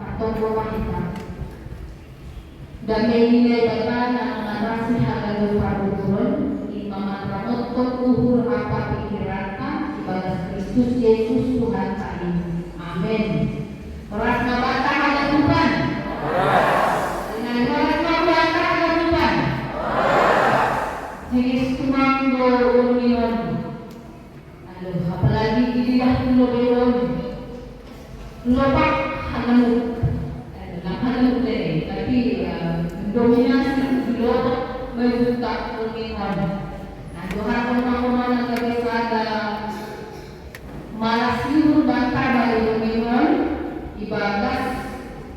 patokowa kita. Damay nilay bata na mangarasi halaga paruturon, ipamatramot ko uhur apa pikirata, ibadah Kristus Yesus Tuhan kami. Amin. Meras mabata halagupan. Dengan meras mabata halagupan. Jenis tumanggo union. Aduh, apalagi dilihat lobelon. Lopak hanamuk. Hanamuk deh, tapi dominasi lopak menjuta union. Nah, Tuhan rumah-rumah yang kebiasaan malas yur bantah balik union ibadah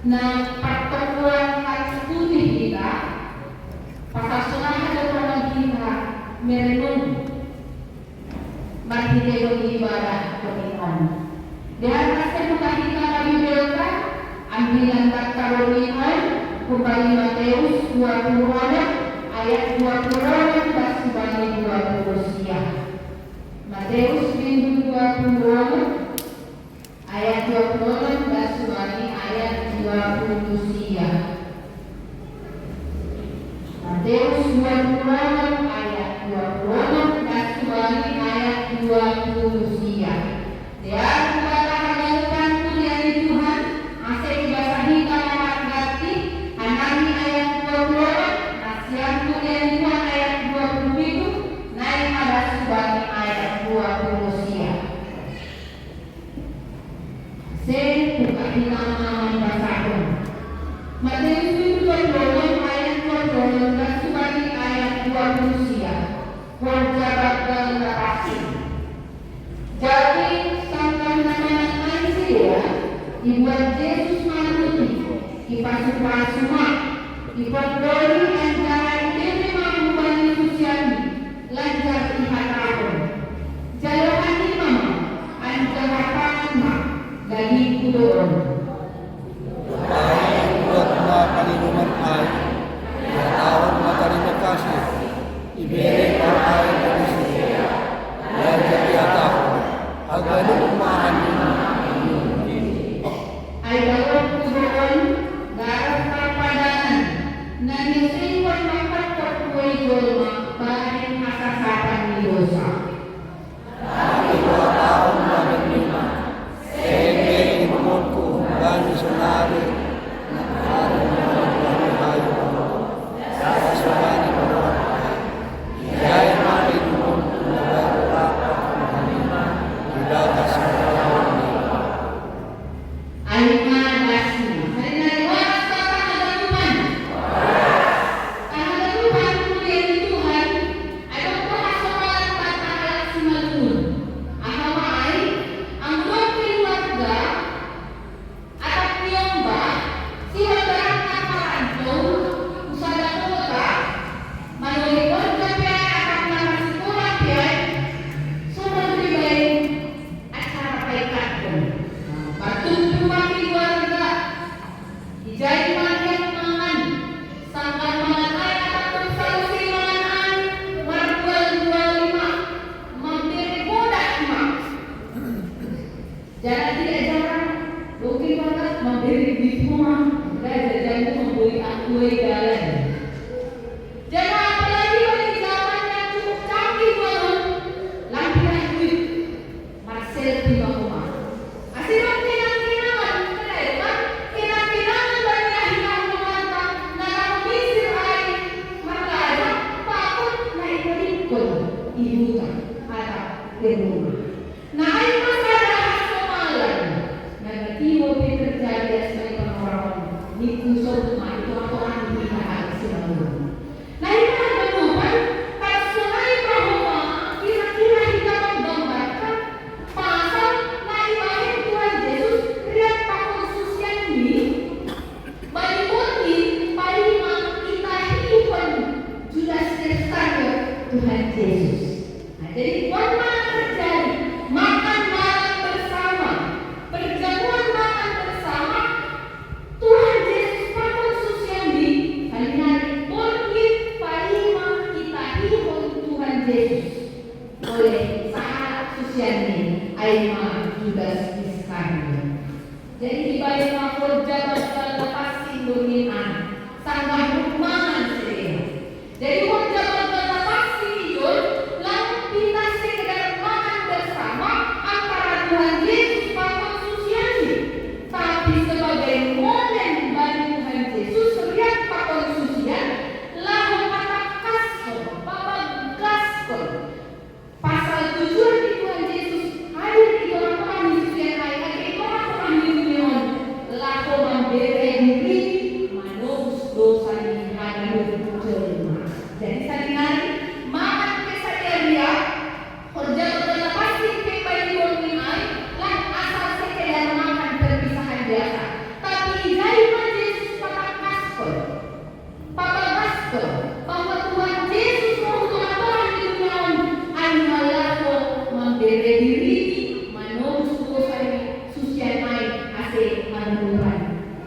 na pertemuan hati putih kita pakasunahan orang kita merenung marhideo ibadah union. Di atasnya buka kita kami belka ambilan kata union kembali Matius 20 ayat 20 dan subani 20 siang. Matius 20 ayat 20 dan subani ayat 20 siang. Matius 20 ayat 20 dan subani ayat 20 siang. Dan kata-kata kuliah Tuhan asal dibasahi kalamat gati anami ayat 20 nasihat kuliah Tuhan ayat 27 naik pada subani ayat 20 siang. Saya buka di nama bahasa Matius 20 ayat 20 dan subani ayat 20 siang. Wajabat dan narasi. Jadi sampai nama-nama ya, dibuat Yesus manuti, dipasup-pasuma, dibuat doli antara diri mampuan Yesus yang lancar ihat tahun. Jalanan imam, antara panama, dari kudoon. Buat paninuman ay, tawag na terima kasih, ibigay ang ay Indonesia, dan jadi atau agar umahan Ay dapat kudoon, garap kapadanan, na nisingkot mapagpapuay dolma, baharin masasapan ni dosa. Dua tahun menerima, saya memohonku dan sunari, hari hari saya sunari berdoa, saya mari memohonku berdoa, tidak kasih Alima dasi, menariwas kahadapan. Kahadapan kuliah Tuhan, ada perasalan kata simalun. Ahawai, ang dua keluarga, atak niyomba, siya darang nakaranto, usada kota, manulikod na piya atak nakasipula piya, sumagribay at sarapay katong. Batung tumaki warga, ijay makiat mangan, sangkan mangan ay ataupun salusi mangan ay, marbual 25, magdiri budak mak. Jangan tidak jarang, bukti banget magdiri di rumah, dan jangan membeli akui jalan. Jangan apalagi pada zaman yang cukup canggih banget, lampiran duit, Marcel di rumah. Asirang kinang-kinangan, kan? Kinang-kinangan ba niya hinahumanta na nakumisir ay magkaya, bakit na ikalingkod, ibutan, at tinuma. Na ay masarahas kumalan, nagatiwo pinagdalias may pangarawan, ni kusog ma ito ako ang hihan.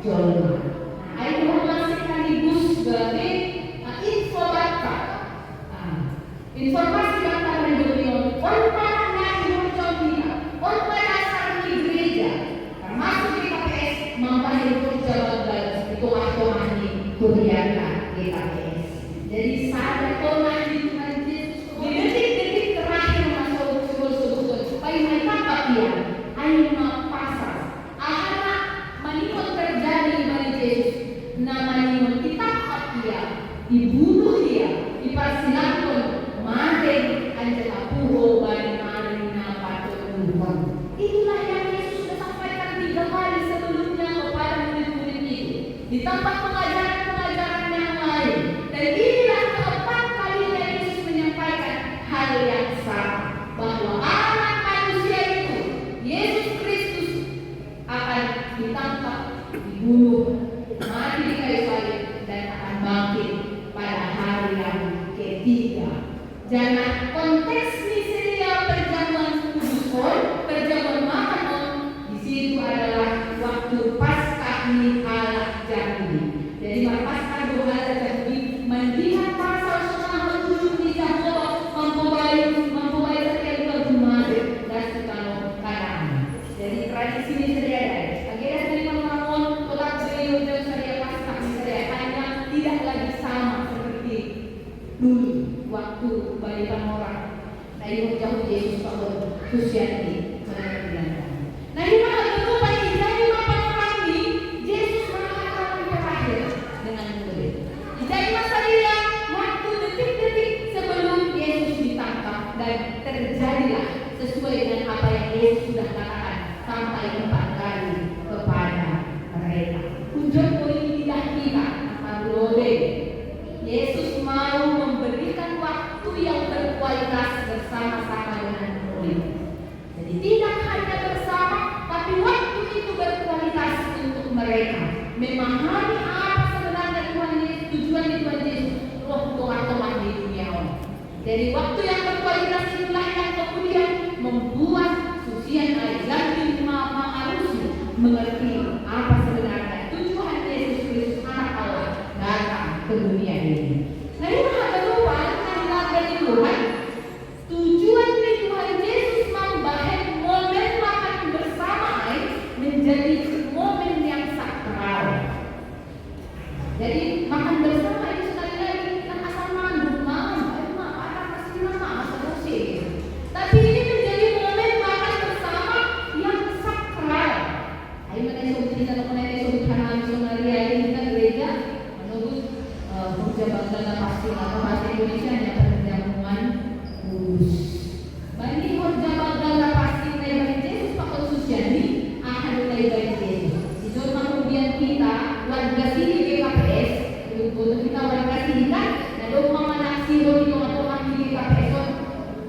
jolma. Nah, ay masih sekaligus sebagai info bata. Informasi bata mendunia orang yang kita, orang dasar di gereja, termasuk di KPS, membayar jawaban itu atomani kuliah di KPS. Jadi sadar orang di Tuhan Yesus di detik-detik terakhir masuk sebut-sebut supaya mereka bagian ayo pasar. Anak manipun terjadi bagi Yesus, namanya kita dia dibunuh dia, dipersilakan mati anjala puho bagi marina patut Tuhan. Itulah yang Yesus sudah sampaikan 3 kali sebelumnya kepada murid-murid itu di tempat pengajaran-pengajaran yang lain. Dan inilah keempat kalinya Yesus menyampaikan hal yang sama, bahwa anak manusia itu Yesus Kristus akan ditangkap, dibunuh, mati di kayu salib dan akan bangkit pada hari yang ketiga. Jangan konteks misalnya perjamuan kudus perjamuan makan di situ adalah waktu Paskah di alat Yahudi. Jadi Paskah di alat Yahudi melihat pasal setengah 7 di Jawa mempunyai setiap berjemaat dan setengah kanan. Jadi tradisi ini terjadi. Akhirnya dari membangun tetap beliau dan saya Paskah misalnya hanya tidak lagi sama seperti dulu waktu banyak orang. Nah, itu jauh Yesus pada Kristiani menandakan. Nah, ini mana berubah jadi orang ini Yesus mengatakan terakhir dengan murid. Jadi masa dia waktu detik-detik sebelum Yesus ditangkap dan terjadilah sesuai dengan apa yang Yesus sudah katakan sampai 4 kali kepada mereka. Tujuan ini tidak kita akan beroleh. Yesus mau memberikan waktu yang berkualitas bersama-sama dengan murid. Jadi tidak hanya bersama, tapi waktu itu berkualitas untuk mereka memahami apa sebenarnya Tuhan Yesus, tujuan Tuhan Yesus, roh Tuhan di dunia. Jadi waktu yang berkualitas itulah yang kemudian membuat Susian Alexander Maharusi mengerti apa sebenarnya tujuan Yesus Kristus anak Allah datang ke dunia ini. Nah, ini ada lupa dari Tuhan. Tujuan Tuhan Yesus membahas momen makan bersama menjadi momen yang sakral. Jadi makan bersama itu sekali lagi kan asal manduk tapi ini menjadi momen makan bersama yang sakral. Ayo menaik kita mengenai Tuhan Maria ini kan gereja menurut Bangsa pasti atau bahasa Indonesia hanya perjamuan kudus. Bagi Bangsa pasti dari Yesus Pak Susiani akan dari Yesus. Itu kemudian kita warga sini GKPS untuk kita warga sini kan, dan rumah mana sih itu atau di GKPS.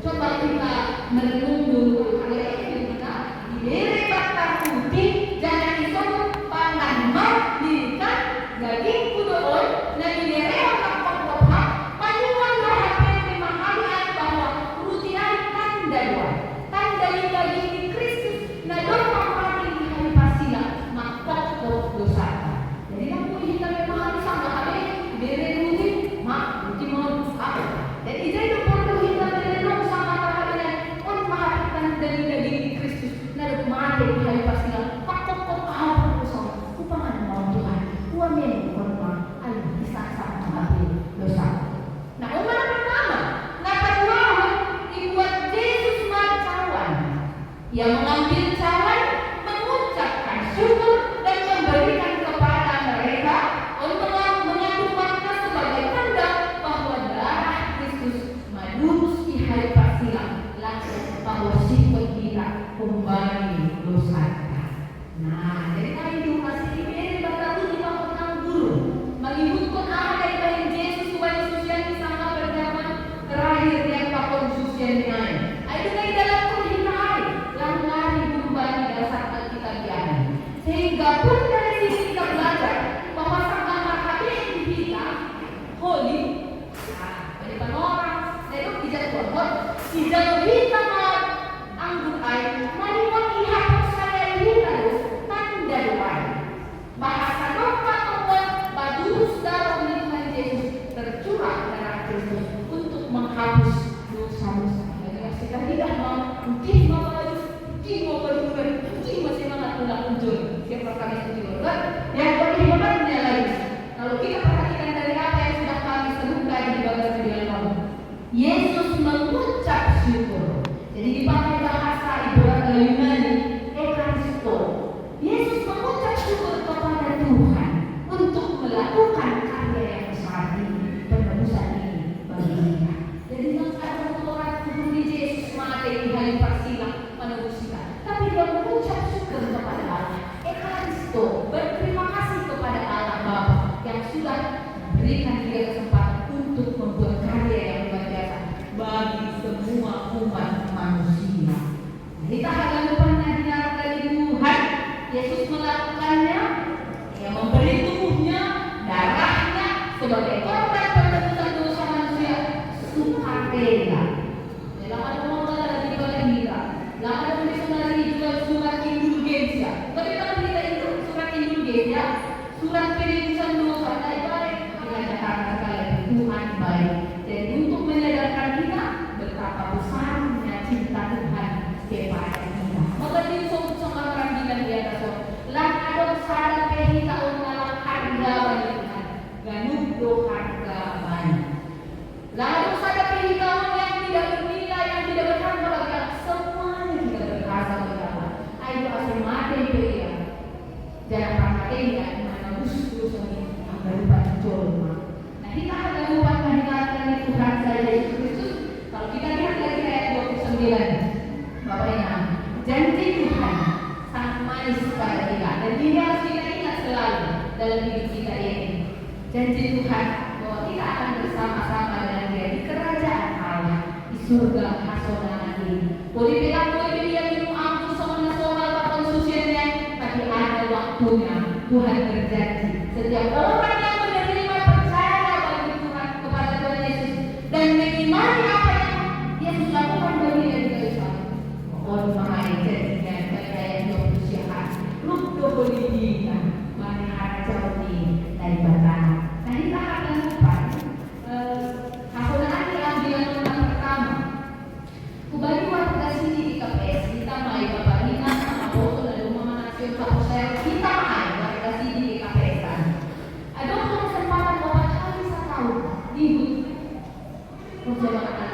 Coba kita merenung dulu kita diberi bakar putih jangan itu pangan mat diikat daging kudoon na dinere tanda daging di Kristus na doon mamaling di kami pasila makpok dosa. Jadi kamu kita memang sama kami diberi putih mak putih mau apa? Jadi itu perlu kita merenung sama kalian untuk mengharapkan daging di Kristus na doon mati di kami pasila makpok apa dosa? Upaman mau Tuhan, uamin korma ay bisa sama kami dosa. Nah, umar pertama, napanuahon dibuat Yesus macawan yang mengambil cawan, mengucapkan syukur dan memberikan kepada mereka untuk mengandung makna sebagai tanda bahwa darah Kristus menebus di hari pasilah langsung bahwa sikut kita kembali dosa. Nah, jadi kali itu masih diberi bataku di bawah guru mengikutkan arah dari Yesus Tuhan Yesus yang sama berjalan terakhir yang pakon Susian lain. Itu dari dalam perhinaan lari kembali dasar Alkitabian. Sehingga pun dari sini kita belajar bahwa sang hati kita holy. Nah, berikan orang itu tidak kotor, tidak kita anggur air. Mari lihat saya lihat tanda doa. Bahasa Mungkin mau harus, mungkin mau berbulan, mungkin masih semangat ulang muncul. Siapa kami muncul kan? Yang lebih hebatnya lagi, kalau kita perhatikan dari apa yang sudah kami sebutkan di bagian firman Yesus mengucap syukur. Jadi dipakai bahasa Yunani Ekaristo. Yesus mengucap syukur kepada Tuhan untuk melakukan karya yang besar ini, penebusan ini bagi kita. Jadi ada orang menghuni Yesus mati di hari persilang menebus kita, tapi dia mengucap syukur kepada Allah. Ekaristo, berterima kasih kepada Allah Bapa yang sudah memberikan dia kesempatan untuk membuat karya yang luar biasa bagi semua umat manusia. Kita akan pernah dengar dari Tuhan Yesus melakukannya, yang memberi tubuhnya, darahnya sebagai korban penebusan dosa manusia, sukarela. Dalam ada orang lagi boleh kita, dalam ada misalnya juga surat indulgensia. Tapi kalau kita itu surat indulgensia, surat penebusan dosa, baik kita katakan sekali Tuhan baik. Dan untuk menyadarkan kita betapa besarnya cinta Tuhan kepada kita. Maka dia sama orang bilang di atas lang adong sada pehita ungalang harga bagi Tuhan. Ganudo harga bagi. Lang adong sada pehita yang tidak bernilai, yang tidak berharga bagi Allah. Semuanya tidak berharga bagi Allah. Ayo asal mati itu ya. Jangan pakai ya, mana musuh ini yang berupa colma. Nah kita akan lupa mendengarkan Tuhan saja Yesus Kristus. Kalau kita lihat lagi ayat 29, Bapak Ibu, janji Tuhan sangat manis pada kita dan ini harus kita ingat selalu dalam hidup kita ini. Janji Tuhan bahwa kita akan bersama-sama dengan Dia di kerajaan Allah di surga hasona nanti. Boleh pegang boleh dia minum ampun sama soal apapun susianya, tapi ada waktunya. Tuhan berjanji setiap orang yang menerima percaya bagi Tuhan kepada Tuhan Yesus dan mengimani apa yang Yesus lakukan bagi dia di kayu salib. Mohon mengenai janjinya percaya 20 siapa Rukdo Bolivia Mari Harjau dari Batang. Nah kita akan lupa hasilnya diambil yang pertama. Kubagi warga sini di KPS kita mai Bapak Nina sama Boto dan rumah nasional Pak Usai kita mai warga sini di KPS. Ada kesempatan Bapak kali setahun di perjalanan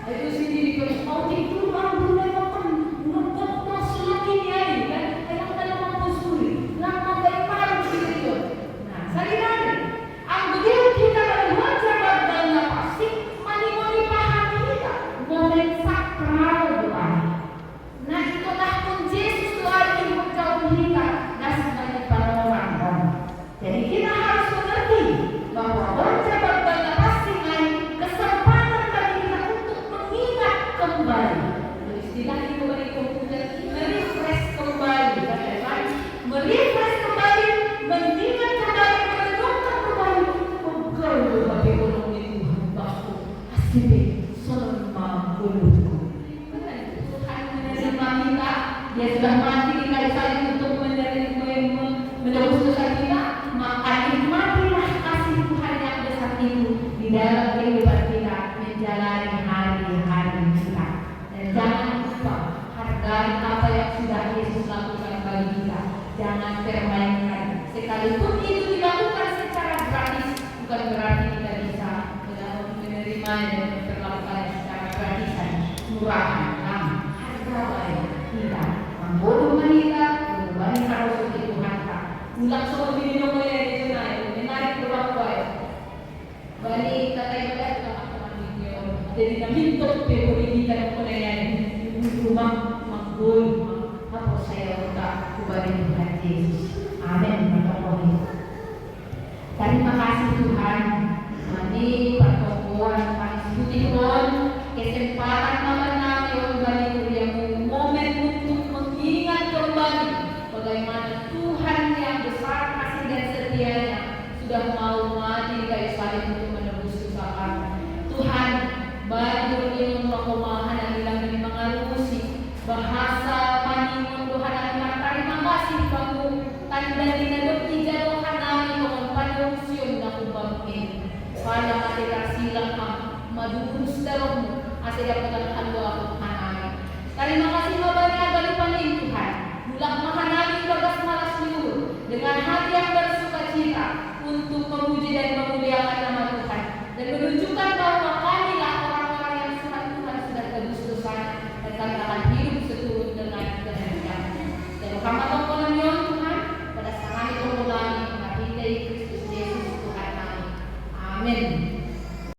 itu sendiri kalau mau itu orang mulai makan nggak semakin nyari kan emang dalam mampu suri lama baik malu gitu. Nah sekali anggota kita belajar bagaimana pasti mani paham kita momen sakral doa. Nah itulah pun Yesus doa yang berjauh kita dan sebagai para orang. Jadi kita harus mengerti bahwa belajar bagaimana pasti kesempatan bagi kita untuk mengingat kembali. Istilah itu bagi komputer merefresh kembali, merefresh kembali, mengingat kembali, merenungkan kembali. Pegel bagi ekonomi Tuhan baku, asli selama buluku. Tuhan menerima kita, Dia sudah mati di kayu salib untuk menebus dosa kita. Maka nikmatilah kasih Tuhan yang besar itu di dalam kehidupan kita menjalani hari-hari kita. Dan jangan lupa hargai apa yang sudah Yesus lakukan bagi kita. Jangan permainkan. Sekalipun itu dilakukan secara gratis, bukan berarti kita bisa menerima dan memperlakukan secara gratisan, murahan, hargai kita. Membodoh kita, mengubah harus untuk Tuhan kita. Ulang soal ini nomor yang itu menarik berapa ya? Balik kata yang ada teman-teman video. Jadi kami untuk perbincangan mengenai rumah manggul apa saya udah kepada Tuhan Yesus. Amin. Terima kasih Tuhan. Mari pertemuan kami sebutkan kesempatan malam bagi yang momen untuk mengingat kembali bagaimana Tuhan yang besar kasih dan setianya sudah mau mati di kayu salib untuk menebus dosa kami. Tuhan, bagi yang mengumahan dan bilang ini mengarusi bahasa paningon Tuhan dan terima kasih Bapak tanda dinadok ijalohan namin kung panungsiyon na kumbangin para matira silang madugustarong asya pagkakalwa ko hanay untuk memuji dan memuliakan nama Tuhan dan menunjukkan bahwa kamilah orang-orang yang Tuhan sudah tebus dosa dan kami akan